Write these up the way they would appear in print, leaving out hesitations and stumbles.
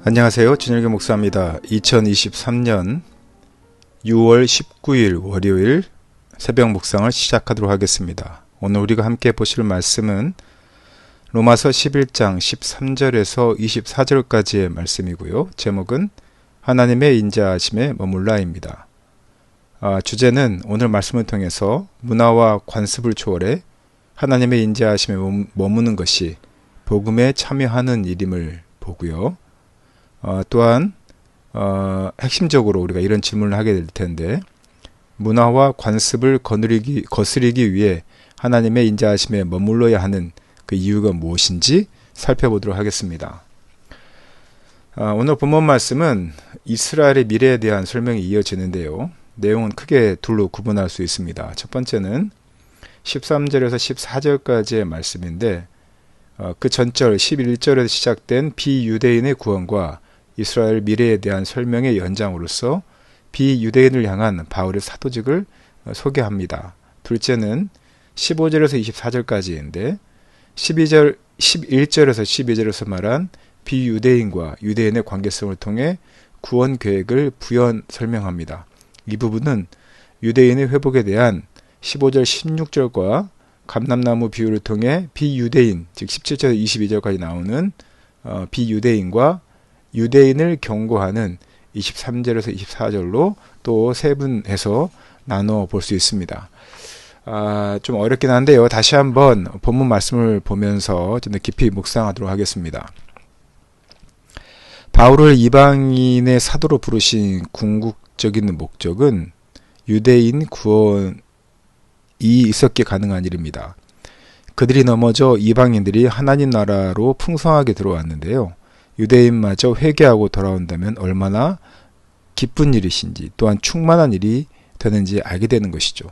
안녕하세요. 준일교 목사입니다. 2023년 6월 19일 월요일 새벽 묵상을 시작하도록 하겠습니다. 오늘 우리가 함께 보실 말씀은 로마서 11장 13절에서 24절까지의 말씀이고요. 제목은 하나님의 인자하심에 머물라입니다. 주제는 오늘 말씀을 통해서 문화와 관습을 초월해 하나님의 인자하심에 머무는 것이 복음에 참여하는 일임을 보고요. 또한 핵심적으로 우리가 이런 질문을 하게 될 텐데, 문화와 관습을 거스르기 위해 하나님의 인자하심에 머물러야 하는 그 이유가 무엇인지 살펴보도록 하겠습니다. 오늘 본문 말씀은 이스라엘의 미래에 대한 설명이 이어지는데요. 내용은 크게 둘로 구분할 수 있습니다. 첫 번째는 13절에서 14절까지의 말씀인데, 그 전절 11절에서 시작된 비유대인의 구원과 이스라엘 미래에 대한 설명의 연장으로서 비유대인을 향한 바울의 사도직을 소개합니다. 둘째는 15절에서 24절까지인데 11절에서 12절에서 말한 비유대인과 유대인의 관계성을 통해 구원 계획을 부연 설명합니다. 이 부분은 유대인의 회복에 대한 15절 16절과 감람나무 비유를 통해 비유대인, 즉 17절에서 22절까지 나오는 비유대인과 유대인을 경고하는 23절에서 24절로 또 세분해서 나눠 볼 수 있습니다. 좀 어렵긴 한데요. 다시 한번 본문 말씀을 보면서 좀 더 깊이 묵상하도록 하겠습니다. 바울을 이방인의 사도로 부르신 궁극적인 목적은 유대인 구원이 있었기에 가능한 일입니다. 그들이 넘어져 이방인들이 하나님 나라로 풍성하게 들어왔는데요. 유대인마저 회개하고 돌아온다면 얼마나 기쁜 일이신지, 또한 충만한 일이 되는지 알게 되는 것이죠.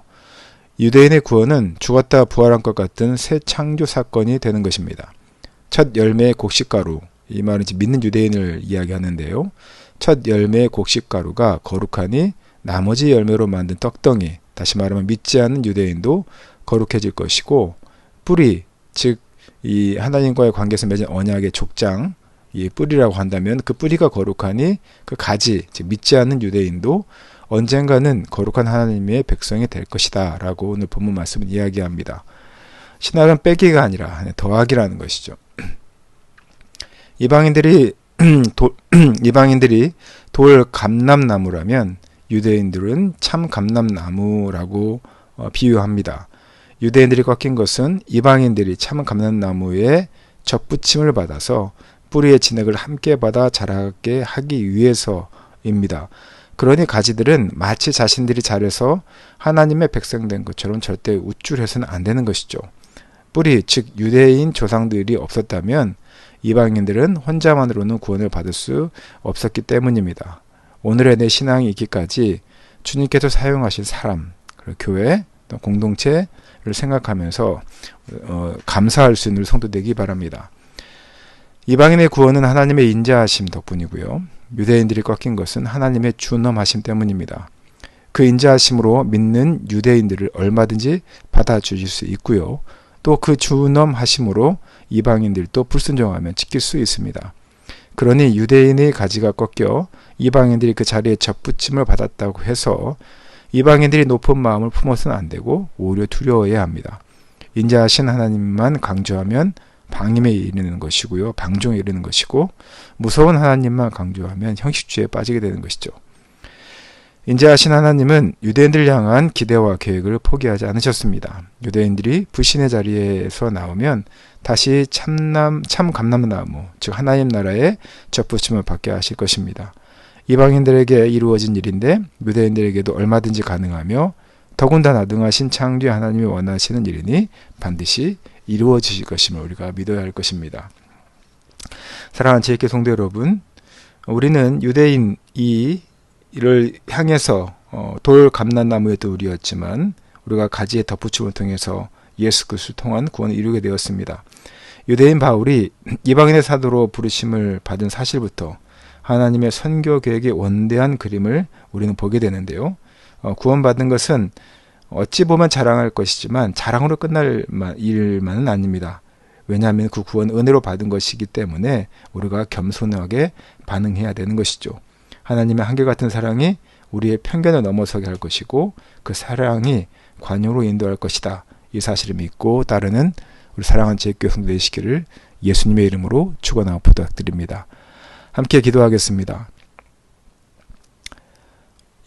유대인의 구원은 죽었다 부활한 것 같은 새 창조 사건이 되는 것입니다. 첫 열매의 곡식가루, 이 말은 믿는 유대인을 이야기하는데요. 첫 열매의 곡식가루가 거룩하니 나머지 열매로 만든 떡덩이, 다시 말하면 믿지 않는 유대인도 거룩해질 것이고, 뿌리, 즉 이 하나님과의 관계에서 맺은 언약의 족장, 이 뿌리라고 한다면 그 뿌리가 거룩하니 그 가지, 즉 믿지 않는 유대인도 언젠가는 거룩한 하나님의 백성이 될 것이다 라고 오늘 본문 말씀은 이야기합니다. 신학은 빼기가 아니라 더하기라는 것이죠. 이방인들이 돌 감람나무라면 유대인들은 참 감람나무라고 비유합니다. 유대인들이 꺾인 것은 이방인들이 참 감람나무에 접붙임을 받아서 뿌리의 진액을 함께 받아 자라게 하기 위해서입니다. 그러니 가지들은 마치 자신들이 자라서 하나님의 백성 된 것처럼 절대 우쭐해서는 안 되는 것이죠. 뿌리, 즉 유대인 조상들이 없었다면 이방인들은 혼자만으로는 구원을 받을 수 없었기 때문입니다. 오늘의 내 신앙이 있기까지 주님께서 사용하신 사람, 교회, 공동체를 생각하면서 감사할 수 있는 성도 되기 바랍니다. 이방인의 구원은 하나님의 인자하심 덕분이고요. 유대인들이 꺾인 것은 하나님의 준엄하심 때문입니다. 그 인자하심으로 믿는 유대인들을 얼마든지 받아주실 수 있고요. 또 그 준엄하심으로 이방인들도 불순종하면 지킬 수 있습니다. 그러니 유대인의 가지가 꺾여 이방인들이 그 자리에 접붙임을 받았다고 해서 이방인들이 높은 마음을 품어서는 안 되고 오히려 두려워해야 합니다. 인자하신 하나님만 강조하면 방임에 이르는 것이고요. 방종에 이르는 것이고, 무서운 하나님만 강조하면 형식주의에 빠지게 되는 것이죠. 인자하신 하나님은 유대인들을 향한 기대와 계획을 포기하지 않으셨습니다. 유대인들이 불신의 자리에서 나오면 다시 참 감람나무, 즉 하나님 나라의 접붙임을 받게 하실 것입니다. 이방인들에게 이루어진 일인데 유대인들에게도 얼마든지 가능하며 더군다나 능하신 창조의 하나님이 원하시는 일이니 반드시 이루어지실 것임을 우리가 믿어야 할 것입니다. 사랑하는 제1교 성도 여러분, 우리는 유대인이 이를 향해서 돌 감람나무의 돌이었지만 우리가 가지의 덧붙임을 통해서 예수 그리스도를 통한 구원을 이루게 되었습니다. 유대인 바울이 이방인의 사도로 부르심을 받은 사실부터 하나님의 선교 계획의 원대한 그림을 우리는 보게 되는데요. 구원받은 것은 어찌 보면 자랑할 것이지만 자랑으로 끝날 일만은 아닙니다. 왜냐하면 그 구원 은혜로 받은 것이기 때문에 우리가 겸손하게 반응해야 되는 것이죠. 하나님의 한결같은 사랑이 우리의 편견을 넘어서게 할 것이고 그 사랑이 관용으로 인도할 것이다. 이 사실을 믿고 따르는 우리 사랑하는 제일교회 성도 되시기를 예수님의 이름으로 축원하고 부탁드립니다. 함께 기도하겠습니다.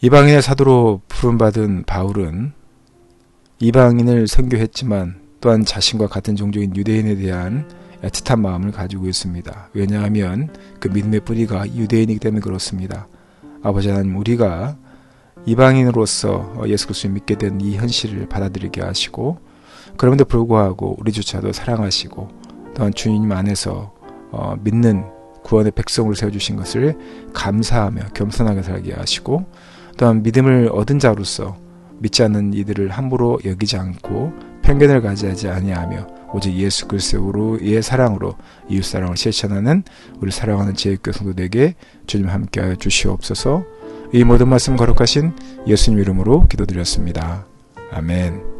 이방인의 사도로 부름받은 바울은 이방인을 선교했지만 또한 자신과 같은 종족인 유대인에 대한 애틋한 마음을 가지고 있습니다. 왜냐하면 그 믿음의 뿌리가 유대인이기 때문에 그렇습니다. 아버지 하나님, 우리가 이방인으로서 예수 그리스도를 믿게 된 이 현실을 받아들이게 하시고 그럼에도 불구하고 우리조차도 사랑하시고 또한 주님 안에서 믿는 구원의 백성으로 세워주신 것을 감사하며 겸손하게 살게 하시고 또한 믿음을 얻은 자로서 믿지 않는 이들을 함부로 여기지 않고 편견을 가지지 아니하며 오직 예수 그리스도의 사랑으로 이웃사랑을 실천하는 우리 사랑하는 제일교회 성도들에게 주님 함께하여 주시옵소서. 이 모든 말씀 거룩하신 예수님 이름으로 기도드렸습니다. 아멘.